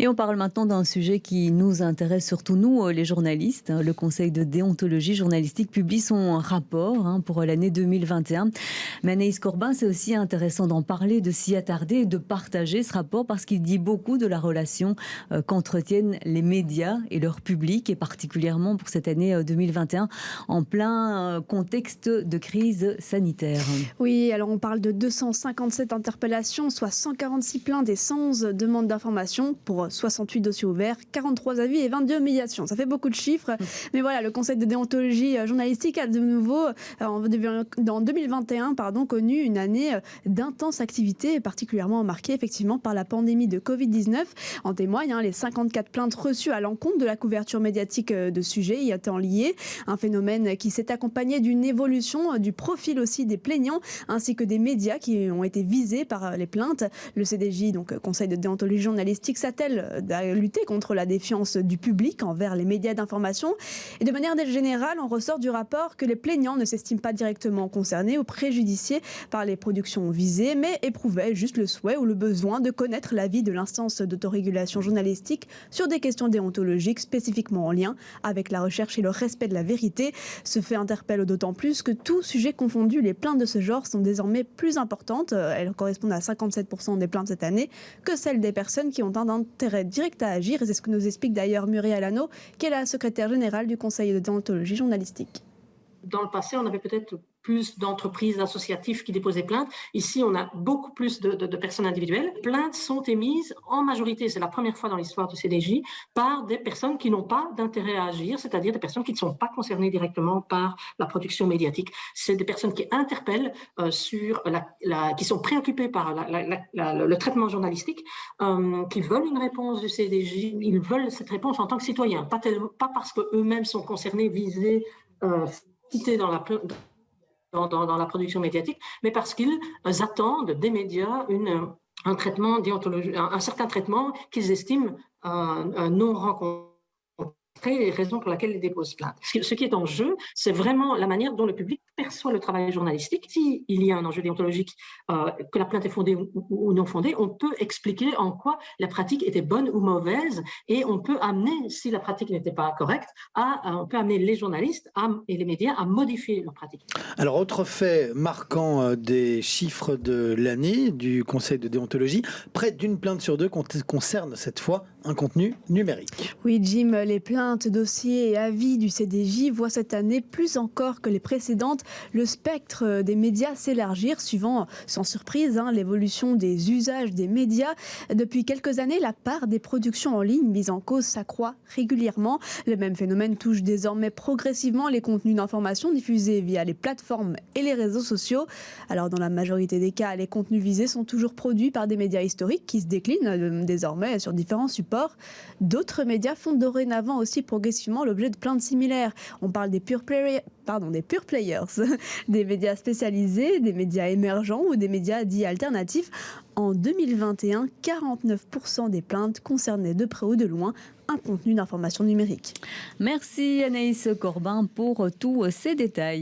Et on parle maintenant d'un sujet qui nous intéresse surtout nous, les journalistes. Le Conseil de déontologie journalistique publie son rapport pour l'année 2021. Mais Anaïs Corbin, c'est aussi intéressant d'en parler, de s'y attarder et de partager ce rapport parce qu'il dit beaucoup de la relation qu'entretiennent les médias et leur public, et particulièrement pour cette année 2021, en plein contexte de crise sanitaire. Oui, alors on parle de 257 interpellations, soit 146 plaintes et 111 demandes d'information pour 68 dossiers ouverts, 43 avis et 22 médiations. Ça fait beaucoup de chiffres. Mais voilà, le Conseil de déontologie journalistique a de nouveau, en 2021, connu une année d'intense activité, particulièrement marquée effectivement par la pandémie de Covid-19. En témoignent les 54 plaintes reçues à l'encontre de la couverture médiatique de sujets y étant liés. Un phénomène qui s'est accompagné d'une évolution du profil aussi des plaignants, ainsi que des médias qui ont été visés par les plaintes. Le CDJ, donc Conseil de déontologie journalistique, s'attelle à lutter contre la défiance du public envers les médias d'information. Et de manière générale, on ressort du rapport que les plaignants ne s'estiment pas directement concernés ou préjudiciés par les productions visées, mais éprouvaient juste le souhait ou le besoin de connaître l'avis de l'instance d'autorégulation journalistique sur des questions déontologiques spécifiquement en lien avec la recherche et le respect de la vérité. Ce fait interpelle d'autant plus que tout sujet confondu, les plaintes de ce genre sont désormais plus importantes. Elles correspondent à 57% des plaintes cette année que celles des personnes qui ont un intérêt direct à agir. Et c'est ce que nous explique d'ailleurs Muriel Alano, qui est la secrétaire générale du Conseil de déontologie journalistique. Dans le passé, on avait peut-être plus d'entreprises associatives qui déposaient plainte. Ici, on a beaucoup plus de personnes individuelles. Les plaintes sont émises en majorité, c'est la première fois dans l'histoire du CDJ, par des personnes qui n'ont pas d'intérêt à agir, c'est-à-dire des personnes qui ne sont pas concernées directement par la production médiatique. C'est des personnes qui interpellent qui sont préoccupées par le traitement journalistique, qui veulent une réponse du CDJ. Ils veulent cette réponse en tant que citoyens, pas parce qu'eux-mêmes sont concernés, visés, cités dans la production médiatique, mais parce qu'ils attendent des médias un traitement déontologique, un certain traitement qu'ils estiment non rencontré, et raison pour laquelle ils déposent plainte. Ce qui est en jeu, c'est vraiment la manière dont le public perçoit le travail journalistique. S'il y a un enjeu déontologique, que la plainte est fondée ou non fondée, on peut expliquer en quoi la pratique était bonne ou mauvaise, et on peut amener, si la pratique n'était pas correcte, on peut amener les journalistes et les médias à modifier leur pratique. Alors, autre fait marquant des chiffres de l'année du Conseil de déontologie, près d'une plainte sur deux concerne cette fois un contenu numérique. Oui, Jim, les plaintes, dossiers et avis du CDJ voient cette année, plus encore que les précédentes, le spectre des médias s'élargir, suivant, sans surprise, l'évolution des usages des médias. Depuis quelques années, la part des productions en ligne mises en cause s'accroît régulièrement. Le même phénomène touche désormais progressivement les contenus d'information diffusés via les plateformes et les réseaux sociaux. Alors, dans la majorité des cas, les contenus visés sont toujours produits par des médias historiques qui se déclinent désormais sur différents supports. D'autres médias font dorénavant aussi progressivement l'objet de plaintes similaires. On parle des pure players, des médias spécialisés, des médias émergents ou des médias dits alternatifs. En 2021, 49% des plaintes concernaient de près ou de loin un contenu d'information numérique. Merci Anaïs Corbin pour tous ces détails.